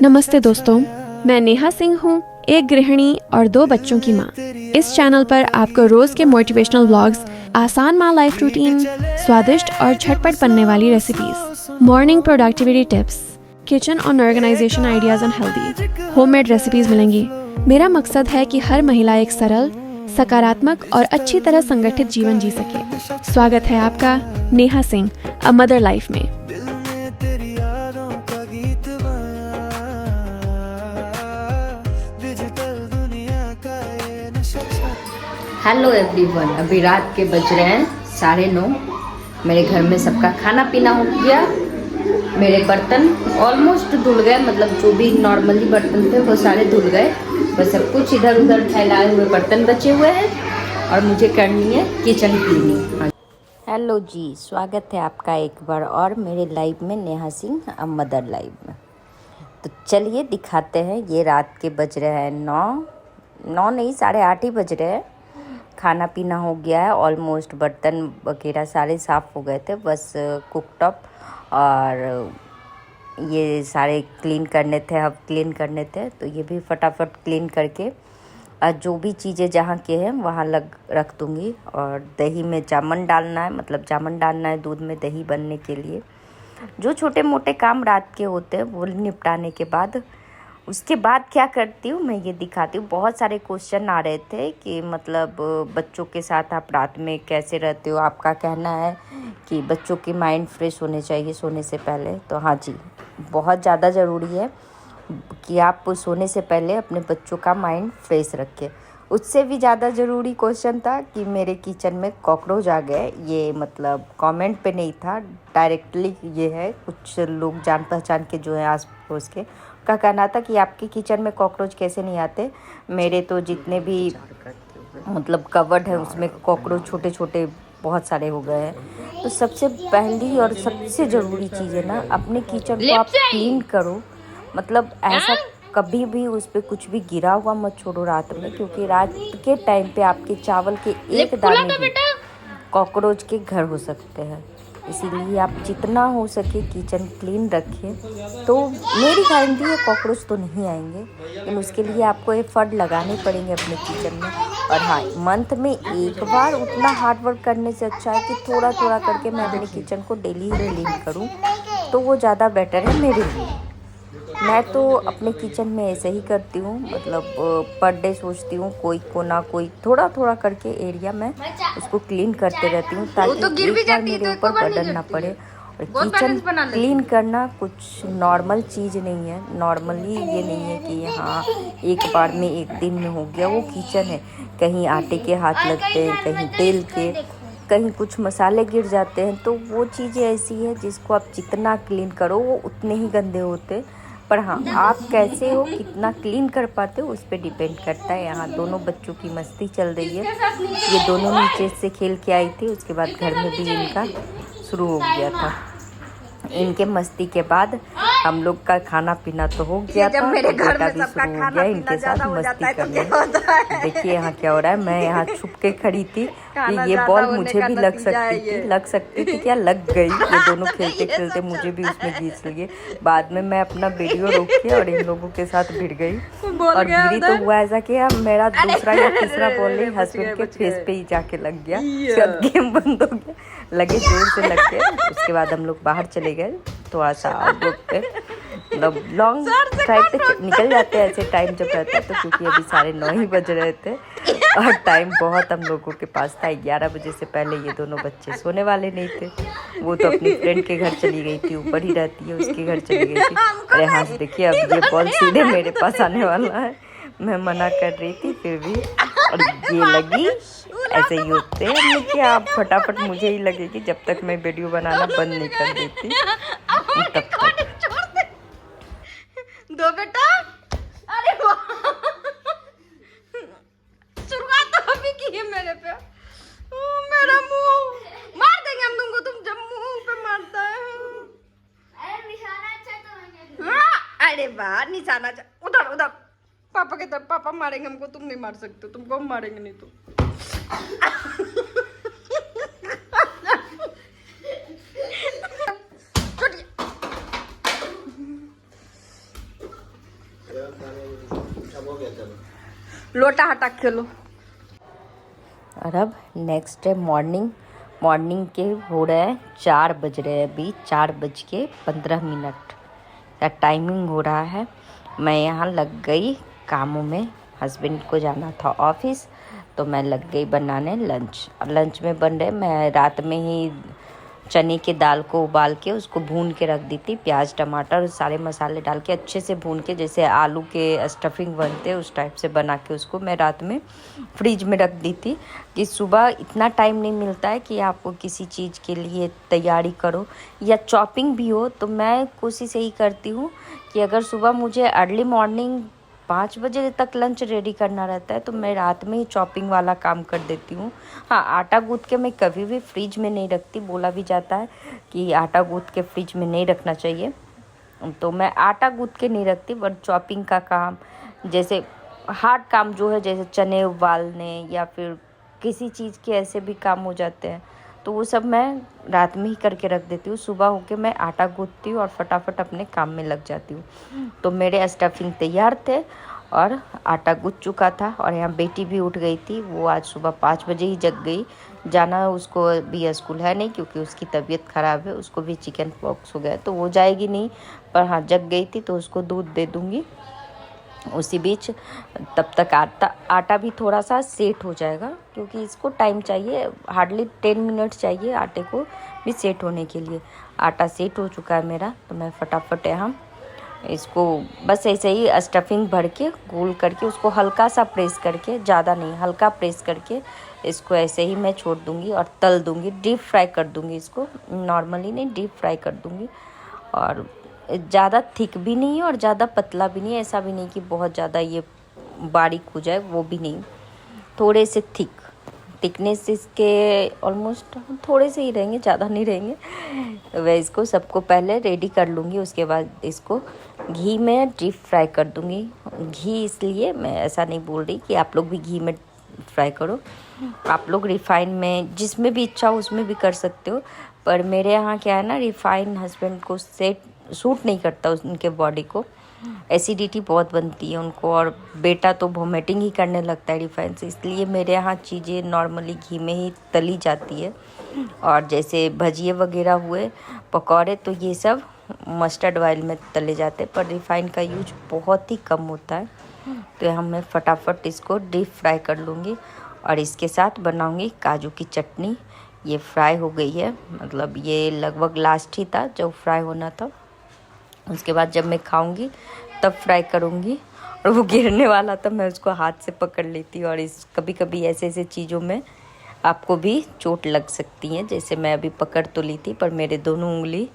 नमस्ते दोस्तों, मैं नेहा सिंह हूँ, एक गृहिणी और 2 बच्चों की माँ। इस चैनल पर आपको रोज के मोटिवेशनल व्लॉग्स, आसान माँ लाइफ रूटीन, स्वादिष्ट और झटपट बनने वाली recipes, morning productivity tips, kitchen और organization ideas and healthy homemade recipes मिलेंगी। मेरा मकसद है कि हर महिला एक सरल, सकारात्मक और अच्छी तरह संगठित जीवन जी सके। स्वागत है आपका Neha Singh a mother life में। हेलो एवरीवन, अभी रात के बज रहे हैं 9:30। मेरे घर में सबका खाना पीना हो गया। मेरे बर्तन ऑलमोस्ट धुल गए, मतलब जो भी नॉर्मली बर्तन थे वो सारे धुल गए। बस सब कुछ इधर उधर फैलाए हुए बर्तन बचे हुए हैं और मुझे करनी है किचन क्लीनिंग। हेलो जी, स्वागत है आपका एक बार और मेरे लाइव में, Neha Singh a mother live में। तो चलिए दिखाते हैं। ये रात के बज रहे हैं 9 नहीं 8:30 ही बज रहे हैं। खाना पीना हो गया है ऑलमोस्ट, बर्तन वगैरह सारे साफ़ हो गए थे। बस कुकटॉप और ये सारे क्लीन करने थे, अब क्लीन करने थे, तो ये भी फटाफट क्लीन करके जो भी चीज़ें जहाँ के हैं वहाँ रख दूँगी। और दही में जामुन डालना है, मतलब जामुन डालना है दूध में दही बनने के लिए। जो छोटे मोटे काम रात के होते हैं वो निपटाने के बाद उसके बाद क्या करती हूँ मैं ये दिखाती हूँ। बहुत सारे क्वेश्चन आ रहे थे कि मतलब बच्चों के साथ आप रात में कैसे रहते हो। आपका कहना है कि बच्चों की माइंड फ्रेश होने चाहिए सोने से पहले। तो हाँ जी, बहुत ज़्यादा ज़रूरी है कि आप सोने से पहले अपने बच्चों का माइंड फ्रेश रखें। उससे भी ज़्यादा ज़रूरी क्वेश्चन था कि मेरे किचन में कॉकरोच आ गए। ये मतलब कमेंट पे नहीं था, डायरेक्टली ये है। कुछ लोग जान पहचान के जो है आस पड़ोस के का कहना था कि आपके किचन में कॉकरोच कैसे नहीं आते। मेरे तो जितने भी मतलब कवर्ड है उसमें कॉकरोच छोटे छोटे बहुत सारे हो गए हैं। तो सबसे पहली और सबसे ज़रूरी चीज़ है ना, अपने किचन को आप क्लीन करो। मतलब ऐसा कभी भी उस पर कुछ भी गिरा हुआ मत छोड़ो रात में, क्योंकि रात के टाइम पे आपके चावल के एक दाने भी कॉकरोच के घर हो सकते हैं। इसीलिए आप जितना हो सके किचन क्लीन रखें। तो मेरी गारंटी है कॉकरोच तो नहीं आएंगे, लेकिन उसके लिए आपको एफर्ट लगाने पड़ेंगे अपने किचन में। और हाँ, मंथ में एक बार उतना हार्ड वर्क करने से अच्छा है कि थोड़ा थोड़ा करके मैं अपने किचन को डेली ही क्लीन करूँ, तो वो ज़्यादा बेटर है मेरे लिए। मैं तो अपने किचन में ऐसे ही करती हूँ, मतलब पर डे सोचती हूँ कोई कोना कोई थोड़ा थोड़ा करके एरिया में उसको क्लीन करते रहती हूँ, ताकि एक बार मेरे ऊपर बर्डन ना पड़े। और किचन क्लीन करना कुछ नॉर्मल चीज़ नहीं है। नॉर्मली ये नहीं है कि हाँ एक बार में एक दिन में हो गया। वो किचन है, कहीं आटे के हाथ लगते हैं, कहीं तेल के, कहीं कुछ मसाले गिर जाते हैं। तो वो चीज़ें ऐसी है जिसको आप जितना क्लीन करो वो उतने ही गंदे होते। पर हाँ, आप कैसे हो, कितना क्लीन कर पाते हो, उस पर डिपेंड करता है। यहाँ दोनों बच्चों की मस्ती चल रही है। ये दोनों नीचे से खेल के आई थी, उसके बाद घर में भी इनका शुरू हो गया था। इनके मस्ती के बाद हम लोग का खाना पीना तो हो गया था। मेरे घर में सबका खाना हो गया इनके साथ मस्ती करने। देखिए यहाँ क्या हो रहा है। मैं यहाँ छुप के खड़ी थी कि ये बॉल मुझे भी लग सकती थी क्या, लग गई। ये दोनों खेलते खेलते मुझे भी उसमें घींच लिए। बाद में मैं अपना वीडियो रोक के और इन लोगों के साथ भिड़ गई। और भिड़ी तो हुआ ऐसा कि मेरा दूसरा या तीसरा बॉल ही हस्बैंड के फेस पे ही जाके लग गया। गेम बंद हो गया, लगे जोर से लग गए। उसके बाद हम लोग बाहर चले गए, थोड़ा सा आउटडोर पे, मतलब लॉन्ग ड्राइव पे निकल जाते हैं ऐसे टाइम जब रहता है तो, क्योंकि अभी 9:30 ही बज रहे थे और टाइम बहुत हम लोगों के पास था। 11 बजे से पहले ये दोनों बच्चे सोने वाले नहीं थे। वो तो अपनी फ्रेंड के घर चली गई थी, ऊपर ही रहती है, उसके घर चली गई थी। अरे हाँ देखिए, अब ये बॉल सीधे मेरे पास आने वाला है। मैं मना कर रही थी फिर भी, और ये लगी। ऐसे ही होते हैं कि आप फटाफट मुझे ही लगेगी जब तक मैं वीडियो बनाना बंद नहीं कर देती तब तक। दो बेटा, अरे वाह, शुरुआत तो अभी की है मेरे पे। मेरा मुंह मार देंगे हम तुमको, तुम जब मुंह पे मारता है। अरे निशाना अच्छा तो अरे वाह, निशाना अच्छा। उधर उधर पापा के तरफ, पापा मारेंगे हमको, तुम नहीं मार सकते, तुमको हम मारेंगे नहीं तो। लोटा हटा खेलो। और अब नेक्स्ट है मॉर्निंग के हो रहे हैं 4 बज रहे हैं, अभी 4:15 का टाइमिंग हो रहा है। मैं यहाँ लग गई कामों में, हस्बैंड को जाना था ऑफिस, तो मैं लग गई बनाने लंच में बन रहे। मैं रात में ही चने की दाल को उबाल के उसको भून के रख दी थी, प्याज टमाटर सारे मसाले डाल के अच्छे से भून के, जैसे आलू के स्टफिंग बनते हैं उस टाइप से बना के उसको मैं रात में फ्रिज में रख दी थी कि सुबह इतना टाइम नहीं मिलता है कि आपको किसी चीज़ के लिए तैयारी करो या चॉपिंग भी हो। तो मैं कोशिश यही करती हूँ कि अगर सुबह मुझे अर्ली मॉर्निंग 5 बजे तक लंच रेडी करना रहता है तो मैं रात में ही चॉपिंग वाला काम कर देती हूँ। हाँ, आटा गूँथ के मैं कभी भी फ्रिज में नहीं रखती, बोला भी जाता है कि आटा गूँथ के फ्रिज में नहीं रखना चाहिए, तो मैं आटा गूँथ के नहीं रखती। बट चॉपिंग का काम, जैसे हार्ड काम जो है, जैसे चने उबालने या फिर किसी चीज़ के ऐसे भी काम हो जाते हैं, तो वो सब मैं रात में ही करके रख देती हूँ। सुबह होके मैं आटा गूँथती हूँ और फटाफट अपने काम में लग जाती हूँ। तो मेरे स्टफिंग तैयार थे और आटा गूँथ चुका था। और यहाँ बेटी भी उठ गई थी, वो आज सुबह 5 बजे ही जग गई। जाना उसको भी स्कूल है नहीं क्योंकि उसकी तबीयत ख़राब है, उसको भी चिकन पॉक्स हो गया तो वो जाएगी नहीं, पर हाँ जग गई थी तो उसको दूध दे दूँगी उसी बीच। तब तक आटा भी थोड़ा सा सेट हो जाएगा क्योंकि इसको टाइम चाहिए, हार्डली 10 मिनट चाहिए आटे को भी सेट होने के लिए। आटा सेट हो चुका है मेरा, तो मैं फटाफट यहाँ इसको बस ऐसे ही स्टफिंग भर के गोल करके उसको हल्का सा प्रेस करके, ज़्यादा नहीं हल्का प्रेस करके इसको ऐसे ही मैं छोड़ दूँगी और तल दूँगी, डीप फ्राई कर दूँगी इसको, नॉर्मली नहीं डीप फ्राई कर दूँगी। और ज़्यादा थिक भी नहीं है और ज़्यादा पतला भी नहीं है, ऐसा भी नहीं कि बहुत ज़्यादा ये बारीक हो जाए, वो भी नहीं, थोड़े से थिकनेस इसके ऑलमोस्ट थोड़े से ही रहेंगे, ज़्यादा नहीं रहेंगे। तो मैं इसको सबको पहले रेडी कर लूँगी, उसके बाद इसको घी में डीप फ्राई कर दूँगी। घी इसलिए मैं ऐसा नहीं बोल रही कि आप लोग भी घी में फ्राई करो, आप लोग रिफाइन में जिसमें भी इच्छा हो उसमें भी कर सकते हो, पर मेरे यहाँ क्या है ना, रिफाइन हस्बैंड को सूट नहीं करता, उनके बॉडी को एसिडिटी बहुत बनती है उनको, और बेटा तो वोमिटिंग ही करने लगता है रिफाइन से, इसलिए मेरे यहाँ चीज़ें नॉर्मली घी में ही तली जाती है। और जैसे भजिए वगैरह हुए, पकौड़े, तो ये सब मस्टर्ड ऑयल में तले जाते हैं, पर रिफाइन का यूज बहुत ही कम होता है। तो यहाँ मैं फटाफट इसको डीप फ्राई कर लूँगी और इसके साथ बनाऊँगी काजू की चटनी। ये फ्राई हो गई है, मतलब ये लगभग लास्ट ही था जो फ्राई होना था, उसके बाद जब मैं खाऊंगी तब फ्राई करूंगी। और वो गिरने वाला था, मैं उसको हाथ से पकड़ लेती, और इस कभी कभी ऐसे चीज़ों में आपको भी चोट लग सकती है। जैसे मैं अभी पकड़ तो ली थी पर मेरे दोनों उंगली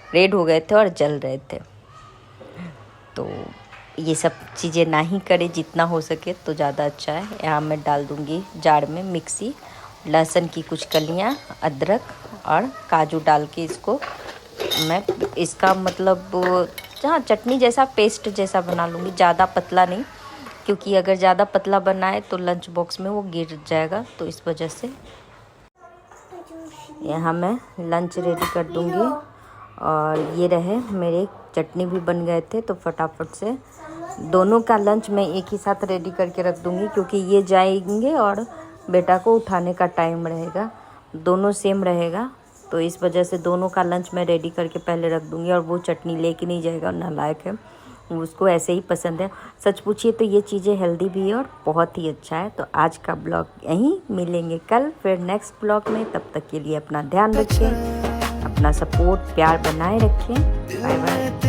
रेड हो गए थे और जल रहे थे। तो ये सब चीज़ें ना ही करें, जितना हो सके तो ज़्यादा अच्छा है। यहाँ मैं डाल दूँगी जार में मिक्सी, लहसुन की कुछ कलियाँ, अदरक और काजू डाल के इसको मैं इसका मतलब जहाँ चटनी जैसा पेस्ट जैसा बना लूँगी, ज़्यादा पतला नहीं, क्योंकि अगर ज़्यादा पतला बनाए तो लंच बॉक्स में वो गिर जाएगा, तो इस वजह से यहाँ मैं लंच रेडी कर दूँगी। और ये रहे मेरे चटनी भी बन गए थे, तो फटाफट से दोनों का लंच मैं एक ही साथ रेडी करके रख दूँगी, क्योंकि ये जाएंगे और बेटा को उठाने का टाइम रहेगा, दोनों सेम रहेगा, तो इस वजह से दोनों का लंच मैं रेडी करके पहले रख दूँगी। और वो चटनी लेके नहीं जाएगा, नालायक है, उसको ऐसे ही पसंद है। सच पूछिए तो ये चीज़ें हेल्दी भी है और बहुत ही अच्छा है। तो आज का ब्लॉग यहीं, मिलेंगे कल फिर नेक्स्ट ब्लॉग में। तब तक के लिए अपना ध्यान रखें, अपना सपोर्ट प्यार बनाए रखें। Bye bye.